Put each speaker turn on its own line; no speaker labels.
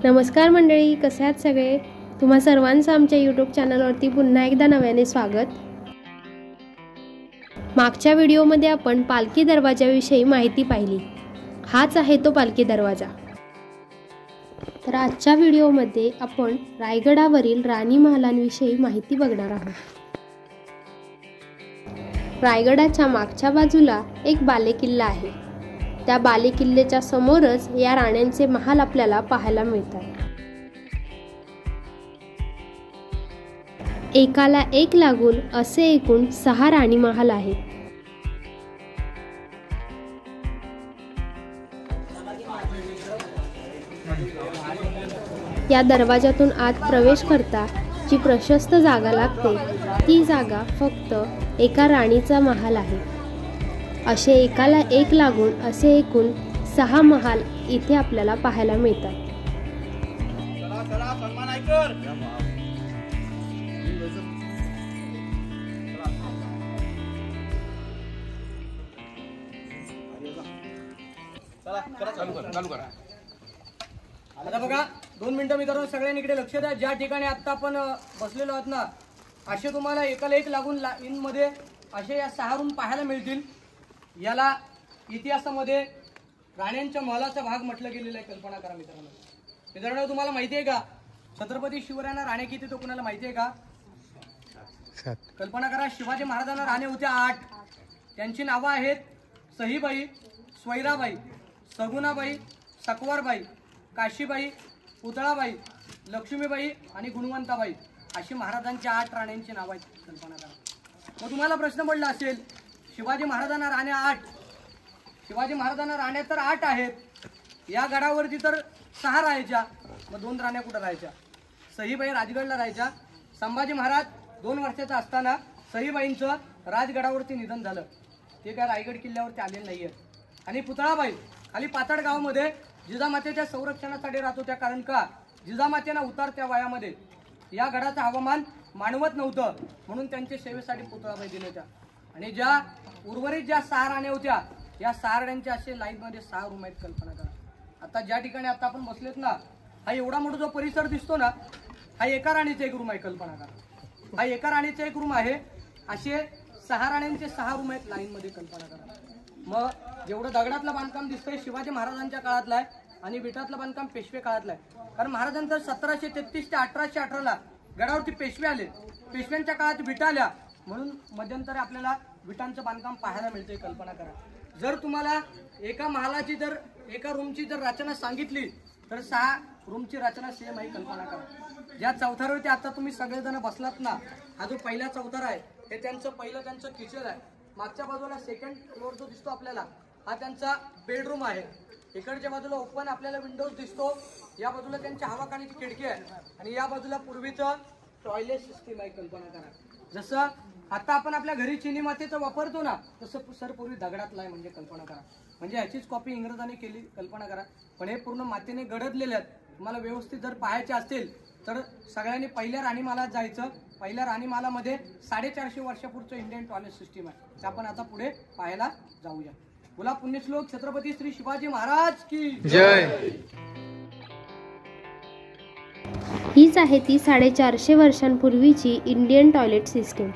नमस्कार मंडळी, कसे आहात सगळे? तुम्हा सर्वांचं आमच्या यूट्यूब चॅनलवरती पुन्हा एकदा नव्याने स्वागत. मागच्या व्हिडिओमध्ये आपण पालखी दरवाजाविषयी माहिती पाहिली. हाच आहे तो पालखी दरवाजा. तर आजच्या व्हिडिओमध्ये आपण रायगडावरील राणी महालांविषयी माहिती बघणार आहोत. रायगडाच्या मागच्या बाजूला एक बालेकिल्ला आहे. त्या बालेकिल्ल्याच्या समोरच या राण्यांचे महाल आपल्याला पाहायला मिळतात. एकाला एक लागून असे एकूण 6 राणी महाल आहेत. या दरवाजातून आत प्रवेश करता जी प्रशस्त जागा लागते ती जागा फक्त एका राणीचा महाल आहे. असे एकाला एक लागून असे एकूण 6 महाल इथे आपल्याला पाहायला मिळतात.
आता बघा 2 मिनिटं मित्रांनो, सगळ्यांनी इकडे लक्ष द्या. ज्या ठिकाणी आता आपण बसलेलो आहोत ना, असे तुम्हाला एकाला एक लागून लाईन मध्ये असे या 6 रूम पाहायला मिळतील. याला इतिहासामध्ये राण्यांच्या महलाचा भाग म्हटलं गेलेलं आहे. कल्पना करा मित्रांनो, तुम्हाला माहिती आहे का छत्रपती शिवरायांना राण्या किती तो कुणाला माहिती आहे का? कल्पना करा. शिवाजी महाराजांना राण्या होत्या 8. त्यांची नावं आहेत सहीबाई, स्वैराबाई, सगुणाबाई, सकवारबाई, काशीबाई, पुतळाबाई, लक्ष्मीबाई आणि गुणवंताबाई अशी महाराजांच्या 8 राण्यांची नावं आहेत. कल्पना करा. मग तुम्हाला प्रश्न पडला असेल, शिवाजी महाराजांना राण्या 8, शिवाजी महाराजांना राण्या तर 8 आहेत, या गडावरती तर 6 राहायच्या, मग 2 राण्या कुठं राहायच्या? सहीबाई राजगडला राहायच्या. संभाजी महाराज 2 वर्षाचा असताना सहीबाईंचं राजगडावरती निधन झालं. ते काय रायगड किल्ल्यावरती आलेले नाहीये. आणि पुतळाबाई खाली पातळ गावामध्ये जिजामातेच्या संरक्षणासाठी राहत होत्या. कारण का जिजामातेना उतरत्या वयामध्ये या गडाचं हवामान मानवत नव्हतं, म्हणून त्यांच्या सेवेसाठी पुतळाबाई दिल्या होत्या. आणि ज्या उर्वरित ज्या 6 राण्या होत्या, या 6 राण्यांच्या असे लाईन मध्ये 6 रूम आहेत. कल्पना करा. आता ज्या ठिकाणी आता आपण बसलेत ना, हा एवढा मोठा जो परिसर दिसतो ना, हा एका राणीचा एक रूम आहे. कल्पना करा, हा एका राणीचा एक रूम आहे. असे 6 राण्यांचे 6 रूम आहेत लाईन मध्ये. कल्पना करा. मग जेवढं दगडातलं बांधकाम दिसतंय शिवाजी महाराजांच्या काळातलं आहे आणि विटातलं बांधकाम पेशवे काळातलं आहे. कारण महाराजांचं 1733 ते 1818 गडावरती पेशवे आले. पेशव्यांच्या काळात विटा आल्या, म्हणून मध्यंतरी आपल्याला विटांचं बांधकाम पाहायला मिळते. कल्पना करा. जर तुम्हाला एका महालाची जर एका रूमची जर रचना सांगितली तर 6 रूमची रचना सेम आहे. कल्पना करा. ज्या चौथऱ्यावरती आता तुम्ही सगळेजण बसलात ना, हा जो पहिला चौथरा आहे हे त्यांचं किचन आहे. मागच्या बाजूला सेकंड फ्लोर जो दिसतो आपल्याला, हा त्यांचा बेडरूम आहे. इकडच्या बाजूला ओपन आपल्याला विंडोज दिसतो. या बाजूला त्यांची हवा खाण्याची खिडकी आहे आणि या बाजूला पूर्वीचं टॉयलेट सिस्टीम आहे. कल्पना करा. जसं आता आपण आपल्या घरी चिनी मातीचा वापरतो ना, तसं सर पूर्वी दगडातला आहे. म्हणजे कल्पना करा. म्हणजे ह्याचीच कॉपी इंग्रजांनी केली. कल्पना करा. पण हे पूर्ण मातीने गडदलेले आहेत. तुम्हाला व्यवस्थित जर पाहायचे असतील तर सगळ्यांनी पहिल्या राणीमालात जायचं. पहिल्या राणीमालामध्ये 450 वर्षापूर्वीचं इंडियन टॉयलेट सिस्टीम आहे. ते आपण आता पुढे पाहायला जाऊया. बोला पुण्यश्लोक छत्रपती श्री शिवाजी महाराज की जय.
हीच आहे ती 450 वर्षांपूर्वीची इंडियन टॉयलेट सिस्टीम.